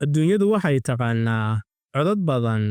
adduunyadu waxay taqaannaa codad badan,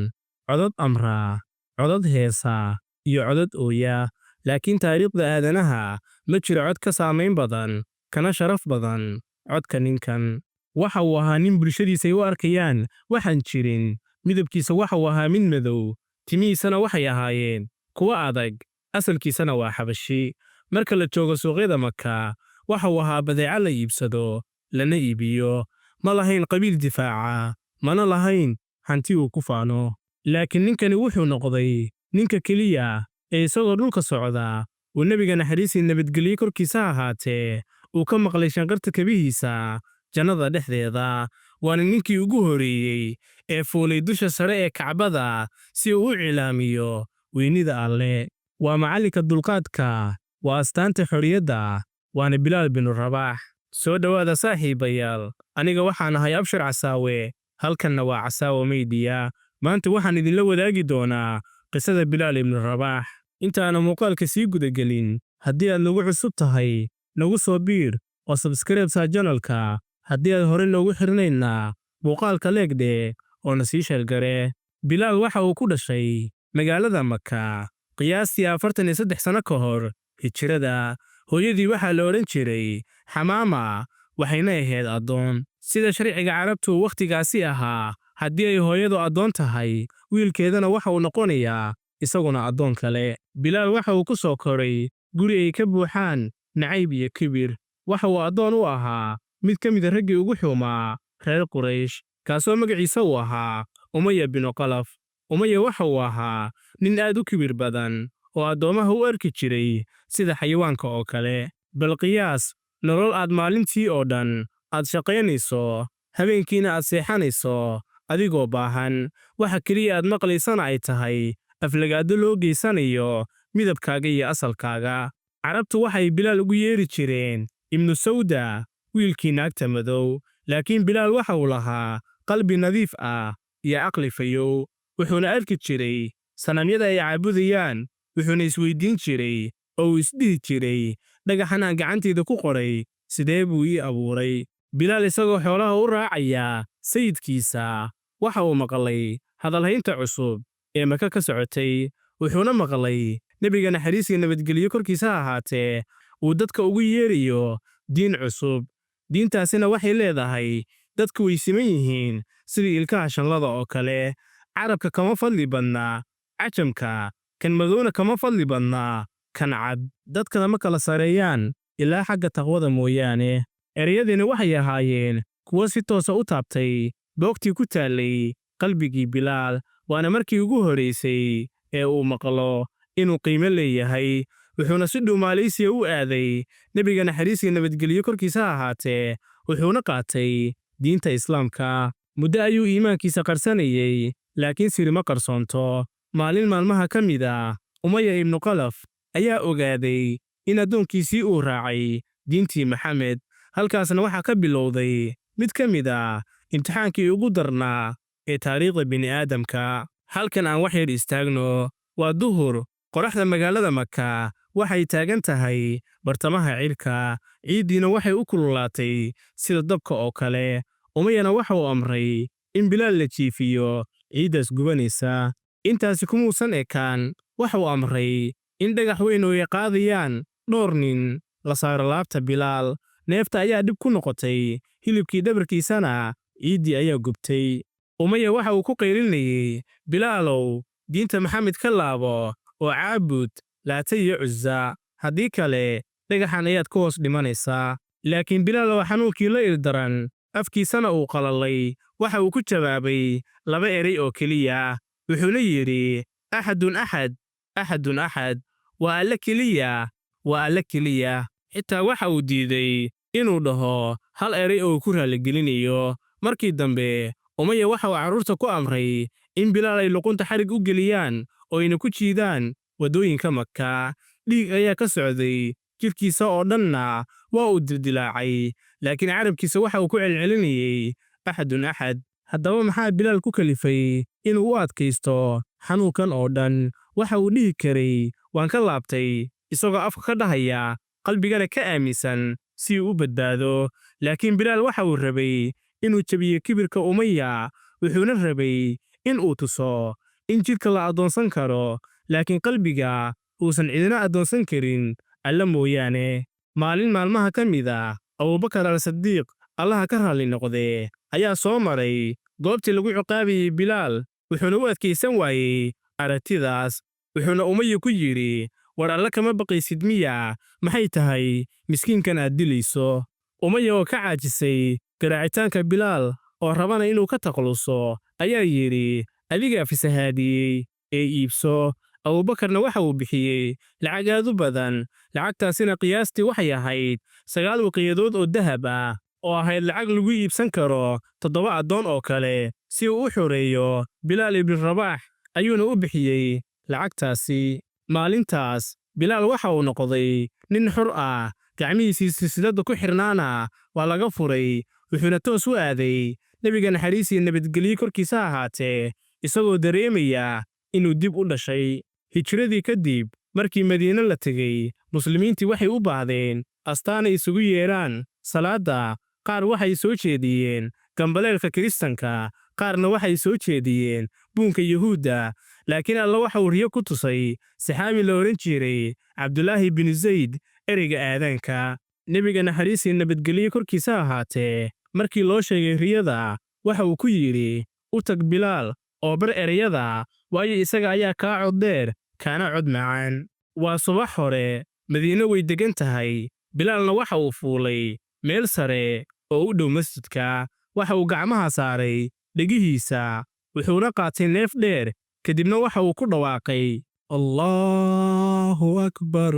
codad amraa, codad heesa, iyo codad ooya, laakiin taariikhda aadanaha ma jiro cod ka saamayn badan, kana sharaf badan codka ninkan. Waxa uu ahaa nin bulshadiisay u arkayaan waxaan jirin, midabkiisa waxa uu ahaa mid madow, timihiisana waxay ahaayeen kuwo adag, asalkiisana waa xabashi. Marka la joogo suuqyada Maka, waxa uu ahaa badeeco la iibsado, lana iibiyo, ma lahayn qabiil difaaca, mana lahayn hanti uu ku faano. Laakiin ninkani wuxuu noqday ninka keliya ee isagoo dhulka socda, uu nebiga naxariisii nabadgelyo korkiisa ahaatee, uu ka maqlay shanqarta kabihiisa jannada dhexdeeda. Waana ninkii ugu horreeyey ee fuulay dusha sare ee Kacbada si uu u cilaamiyo weynida Alle. Waa macallinka dulqaadka, waa astaanta xorriyadda, waana Bilaal binu Rabaax. Soo dhowaada saaxiibayaal, aniga waxaan ahay Abshir Casaawe, halkanna waa Casaawe Media. Maanta waxaan idinla wadaagi doonaa qisada Bilaal ibnu Rabaax. Intaana muuqaalka sii gudagelin, haddii aad nagu cusub tahay, nagu soo biir oo subscribe saa channelka. Haddii aad hore noogu xirnaynaa, muuqaalka leegdhe oo na sii sheergare. Bilaal waxa uu ku dhashay magaalada Maka, qiyaastii 43 sano ka hor hijrada. Hooyadii waxaa la odhan jiray Xamaama, waxayna ahayd addoon. Sida sharciga carabtu wakhtigaasi ahaa, haddii ay hooyadu addoon tahay, wiilkeedana waxa uu noqonayaa isaguna addoon kale. Bilaal waxa uu ku soo koray guri ay ka buuxaan nacayb iyo kibir. Waxa uu addoon u ahaa mid ka mid a raggii ugu xumaa reer Quraysh, kaasoo magaciisa uu ahaa Umaya binu Qalaf. Umaya waxa uu ahaa nin aad u kibir badan oo addoomaha u arki jiray sida xayawaanka oo kale. Bal qiyaas nolol aad maalintii oo dhan aad shaqaynayso, habeenkiina aad seexanayso adigoo baahan, waxa keliya aad maqlaysana ay tahay aflagaado loo geysanayo midabkaaga iyo asalkaaga. Carabtu waxay Bilaal ugu yeeri jireen Ibnu Sawda, wiilkii naagta madow. Laakiin Bilaal waxa uu lahaa qalbi nadiif ah iyo caqli fayow. Wuxuuna arki jiray sanamyada ay caabudayaan, wuxuuna isweydiin jiray oo uu isdhihi jiray, dhagaxan aan gacantayda ku qoray sidee buu ii abuuray. Bilaal isagoo xoolaha u raacaya sayidkiisa, waxa uu maqlay hadalhaynta cusub ee Maka ka socotay. Wuxuuna maqlay nebiga naxariis iyo nabadgelyo korkiisa ahaatee uu dadka ugu yeerayo diin cusub. Diintaasina waxay leedahay dadku way siman yihiin sidii ilkaha shanlada oo kale. Carabka kama fadli badna cajamka, kan madowna kama fadli badna kan cad. Dadkana ma kala sareeyaan ilaa xagga taqwada mooyaane. Ereyadani waxay ahaayeen kuwo si toosa u taabtay boogtii ku taallay qalbigii Bilaal. Waana markii ugu horraysay ee uu maqlo inuu qiimo leeyahay. Wuxuuna si dhuumaalaysiya u aaday nebiga naxariis iyo nabadgelyo korkiisa ahaatee, wuxuuna qaatay diinta Islaamka. Muddo ayuu iimaankiisa qarsanayay, laakiin siri ma qarsoonto. Maalin maalmaha ka mid ah, Umaya ibnu Qalaf ayaa ogaaday in addoonkiisii uu raacay diintii Maxamed. Halkaasna waxaa ka bilowday mid ka mid ah imtixaankii ugu darnaa ee taariikhda bini'aadamka. Halkan aan wax yar istaagno. Waa duhur, qoraxda magaalada Maka waxay taagan tahay bartamaha cirka, ciiddiina waxay u kululaatay sida dabka oo kale. Umayana waxa uu amray in Bilaal la jiifiyo ciiddaas gubanaysa. Intaasi kumuusan ekaan, waxa uu amray in dhagax weyn oo ay qaadayaan dhowr nin la saaro laabta Bilaal. Neefta ayaa dhib ku noqotay, hilibkii dhabarkiisana ciiddii ayaa gubtay. Umaya waxa uu ku qaylinayay, Bilaalow, diinta Maxamed ka laabo oo caabud Laata iyo Cuzza, haddii kale dhagaxan ayaad ku hoos dhimanaysaa. Laakiin Bilaal oo xanuunkii la ildaran, afkiisana uu qalalay, waxa uu ku jawaabay 2 erey oo keliya. Wuxuuna yidhi, Axadun axad, axadun axad, waa Alle keliya, waa Alle keliya. Xitaa waxa uu diiday inuu dhaho hal erey oo ku raaligelinayo. Markii dambe, Umaya waxa uu carruurta ku amray in Bilaal ay luqunta xarig u geliyaan oo ayna ku jiidaan waddooyinka Maka. Dhiig ayaa ka socday jidhkiisa oo dhanna waa uu dildilaacay, laakiin carabkiisa waxa uu ku celcelinayay axadun axad. Haddaba maxaa Bilaal ku kalifay inuu u adkaysto xanuunkan oo dhan? Waxa uu dhihi karay, waan ka laabtay, isagoo afka ka dhahaya, qalbigana ka aaminsan si uu u badbaado. Laakiin Bilaal waxa uu rabay inuu jabiyo kibirka Umaya, wuxuuna rabay in uu tuso in jidhka la addoonsan karo, laakiin qalbiga uusan cidina addoonsan karin Alle mooyaane. Maalin maalmaha ka mid ah, Abuubakar as-Sidiiq, Allaha ka raalli noqdee, ayaa soo maray goobtii lagu ciqaabayey Bilaal, wuxuuna u adkaysan waayey aragtidaas. Wuxuuna Umaya ku yidhi, war Alle kama baqaysid miya? Maxay tahay miskiinkan aad dilayso? Umaya oo ka caajisay garaacitaanka Bilaal oo rabana inuu ka takhaluso, ayaa yidhi, adigaa fasahaadiyey ee iibso. Abuubakarna waxa uu bixiyey lacag aad u badan, lacagtaasina qiyaastii waxay ahayd 9 waqiyadood oo dahab ah, oo ahayd lacag lagu iibsan karo 7 addoon oo kale, si uu u xoreeyo Bilaal ibn Rabaax, ayuuna u bixiyey lacagtaasi. Maalintaas, Bilaal waxa uu noqday nin xor ah, gacmihiisii silsilada ku xirnaana waa laga furay, wuxuuna toos u aaday Nebiga naxariis iyo nabadgelyo korkiisa ahaatee, isagoo dareemaya inuu dib u dhashay. Hijradii kadib, markii Madiine la tegey, muslimiintii waxay u baahdeen astaanay isugu yeedhaan salaadda. Qaar waxay soo jeediyeen gambaleelka Kiristanka, qaarna waxay soo jeediyeen buunka Yuhuudda. Laakiin Alle waxa uu riyo ku tusay saxaabi la odhan jiray Cabdulaahi bin Zayd ereyga aadaanka. Nebiga naxariis iyo nabadgelyo korkiisa ahaatee, markii loo sheegay riyada, waxa uu ku yidhi, u tag Bilaal oo bar ereyada, waayo isaga ayaa kaa cod dheer kaana cod macaan. Waa subax hore, Madiine way degan tahay. Bilaalna waxa uu fuulay meel sare oo u dhow masjidka. Waxa uu gacmaha saaray dhegihiisa, wuxuuna qaatay neef dheer, kadibna waxa uu ku dhawaaqay, Allahu akbar,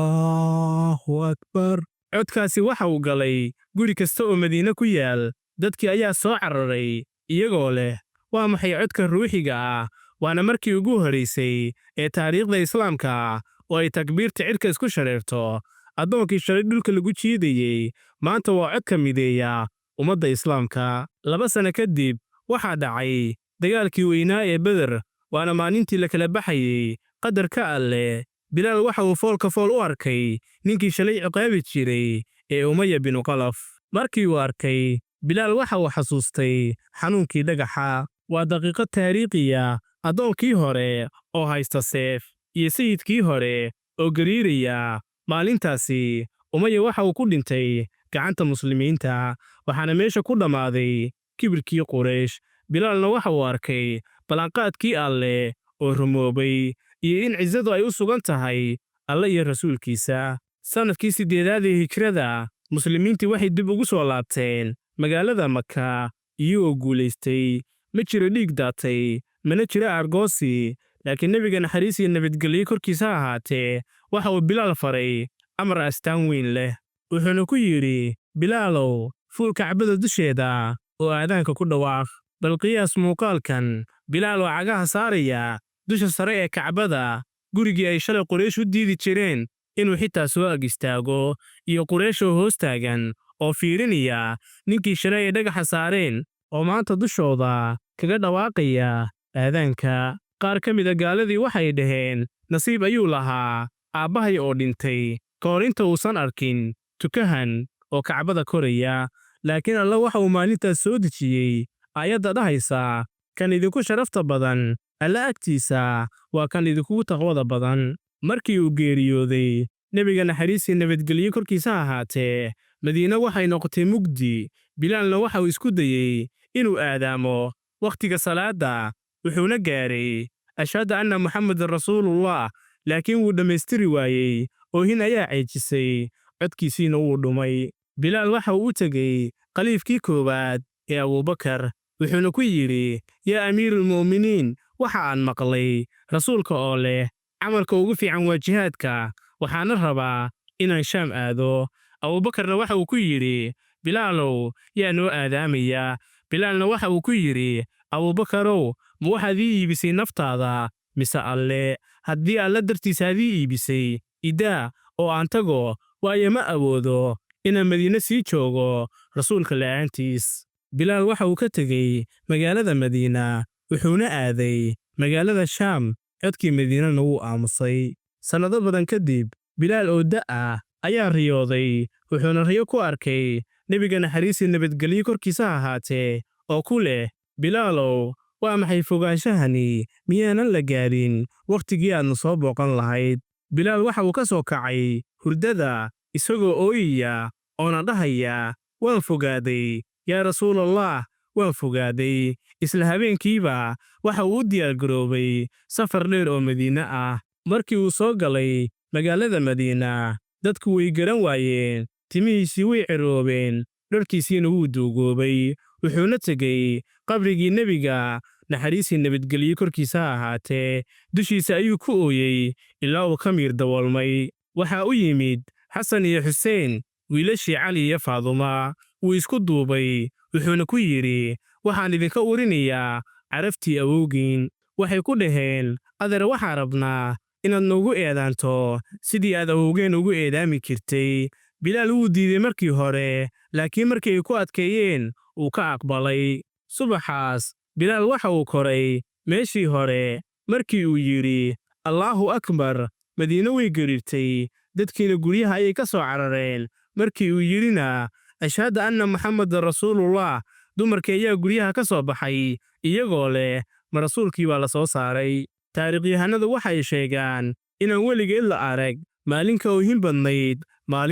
Allahu akbar. Codkaasi waxa uu galay guri kasta oo Madiine ku yaal. Dadkii ayaa soo cararay iyagoo leh, waa maxay codka ruuxiga ah? Waana markii ugu horeysay ee taariikhda Islaamka oo ay takbiirta cirka isku shareerto. Addoonkii shalay dhulka lagu jiidayey, maanta waa codka mideeya ummadda Islaamka. 2 sano kadib, waxaa dhacay dagaalkii weynaa ee Beder, waana maalintii la kala baxayey qadarka Alle. Bilaal waxa uu foolka fool u arkay ninkii shalay ciqaabi jiray ee Umaya bin Khalaf. Markii uu arkay, Bilaal waxa uu xasuustay xanuunkii dhagaxa. Waa daqiiqad taariikhiya, addoonkii hore oo haysta seef, iyo sayidkii hore oo gariiraya. Maalintaasi, Umaya waxa uu ku dhintay gacanta muslimiinta, waxaana meesha ku dhammaaday kibirkii Quraysh. Bilaalna waxa uu arkay ballanqaadkii Alle oo rumoobay, iyo in cizadu ay u sugan tahay Alle iyo rasuulkiisa. Sanadkii 8aad ee hijrada, muslimiintii waxay dib ugu soo laabteen magaalada Maka iyagoo guulaystay. Ma jiro dhiig daatay, mana jiro argoosi, laakiin Nebiga naxariis iyo nabadgelyo korkiisa ahaatee, waxa uu Bilaal faray amar astaan weyn leh. Wuxuuna ku yidhi, Bilaalow, fuul Kacbada dusheeda oo aadaanka ku dhawaaq. Bal qiyaas muuqaalkan, Bilaal oo cagaha saaraya dusha sare ee Kacbada, gurigii ay shalay Quraysh u diidi jireen inuu xitaa soo ag istaago, iyo Quraysh oo hoos taagan oo fiirinaya ninkii shalay ay dhagaxa saareen oo maanta dushooda kaga dhawaaqaya aadaanka. Qaar ka mid a gaaladii waxay dhaheen, nasiib ayuu lahaa aabbahay oo dhintay ka hor inta uusan arkin tukahan oo Kacbada koraya. Laakiin Alle waxa uu maalintaas soo dejiyey aayadda dhahaysa, kan idinku sharafta badan Alle agtiisa waa kan idinkugu taqwada badan. Markii uu geeriyooday, Nebiga naxariis iyo nabadgelyo korkiisa ahaatee, Madiine waxay noqotay mugdi. Bilaalna waxa uu isku dayey inuu aadaamo wakhtiga salaadda, wuxuuna gaaray ashhadu anna Muxammadan rasuulullah, laakiin wuu dhammaystiri waayey. Oohin ayaa ceejisay, codkiisiina wuu dhumay. Bilaal waxa uu u tegey khaliifkii koowaad ee Abuubakar, wuxuuna ku yidhi, yaa amiirulmu'miniin, waxa aan maqlay rasuulka oo leh, camalka ugu fiican waa jihaadka, waxaana rabaa inaan Shaam aado. Abuubakarna waxa uu ku yidhi, Bilaalow, yaa noo aadaamaya? Bilaalna waxa uu ku yidhi, Abuubakarow, ma waxaad ii iibisay naftaada mise Alle? Haddii Alle dartiis aad ii iibisay, idaa oo aan tago, waayo ma awoodo inaan Madiine sii joogo rasuulka la'aantiis. Bilaal waxa uu ka tegey magaalada Madiina, wuxuuna aaday magaalada Shaam. Codkii Madiinana wuu aamusay. Sannado badan kadib, Bilaal oo da' ah ayaa riyooday, wuxuuna riyo ku arkay nebiga naxariis iyo nabadgelyo korkiisa ha ahaatee oo ku leh, bilaalow waa maxay fogaanshahani, miyaanan la gaadhin wakhtigii aadna soo booqan lahayd? bilaal waxa uu ka soo kacay hurdada isagoo ooyaya oona dhahaya, waan fogaaday yaa rasuulallah, waan fogaaday. isla habeenkiiba waxa uu u diyaargaroobay safar dheer oo Madiine ah. markii uu soo galay magaalada Madiina, dadku way garan waayeen, timihiisii way ciroobeen, dharkiisiina wuu duugoobay. wuxuuna tegey qabrigii nebiga, naxariis iyo nabadgelyo korkiisa ha ahaatee, dushiisa ayuu ku ooyey ilaa uu ka miir daboolmay. waxaa u yimid xasan iyo xuseen, wiilashii cali iyo faaduma. wuu isku duubay, wuxuuna ku yidhi, waxaan idinka urinayaa caraftii awowgiin. waxay ku dhaheen, adeer waxaan rabnaa inaad noogu eedaanto sidii aad awowgeen ugu eedaami jirtay. bilaal wuu diiday markii hore, laakiin markii ay ku adkeeyeen uu ka aqbalay. subaxaas bilaal waxa uu koray meeshii hore. markii uu yidhi allaahu akbar, madiine way gariirtay, dadkiina guryaha ayay ka soo carareen. markii uu yidhina ashhadu anna muxammadan rasuulullah, dumarkii ayaa guryaha ka soo baxay iyagoo leh, ma rasuulkii baa la soo saaray. taariikhyahannadu waxay sheegaan inaan weligeed la arag maalin ka oohin badnayd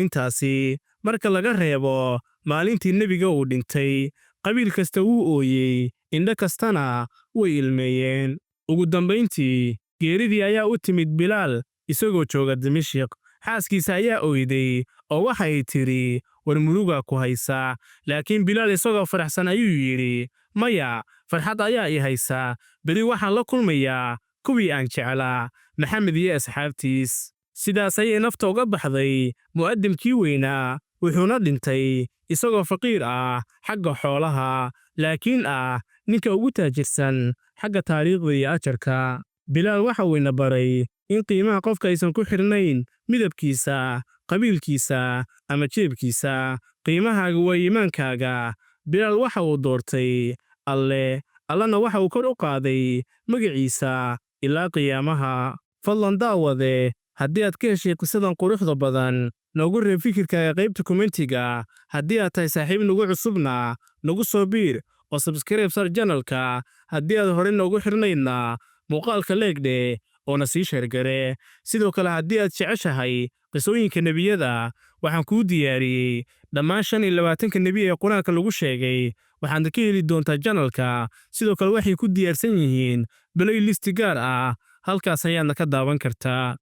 maalintaasi. marka laga reebo maalintii nebiga uu dhintay, qabiil kasta wuu ooyey, indho kastana way ilmeeyeen. ugu dambayntii, geeridii ayaa u timid bilaal isagoo jooga Dimashq. xaaskiisa ayaa oyday oo waxay tidhi, war murugaa ku haysa. laakiin bilaal isagoo faraxsan ayuu yidhi, maya, farxad ayaa i haysa. beri waxaan la kulmayaa kuwii aan jeclaa, maxamed iyo asxaabtiis. sidaas ayay nafta uga baxday mu'addimkii weynaa, wuxuuna dhintay isagoo faqiir ah xagga xoolaha, laakiin ah ninka ugu taajirsan xagga taariikhda iyo ajarka. bilaal waxa uu ina baray in qiimaha qofka aysan ku xirnayn midabkiisa, qabiilkiisa ama jeebkiisa. qiimahaaga waa iimaankaaga. bilaal waxa uu doortay allana waxa uu kor u qaaday magaciisa ilaa qiyaamaha. fadlan daawade, haddii aad ka heshay qisadan quruxda badan, noogu reeb fikirkaaga qaybta kommentiga. haddii aad tahay saaxiib nagu cusubna, nagu soo biir oo subscribe sar channelka. haddii aad hore noogu xirnaydna, muuqaalka leegdhe oona sii sheergare. sidoo kale haddii aad jeceshahay qisooyinka nebiyada, waxaan kuu diyaariyey dhammaan 25 nebi ee qur-aanka lagu sheegay. waxaadna ka heli doontaa channelka. sidoo kale waxay ku diyaarsan yihiin playlist gaar ah, halkaas ayaadna ka daawan kartaa.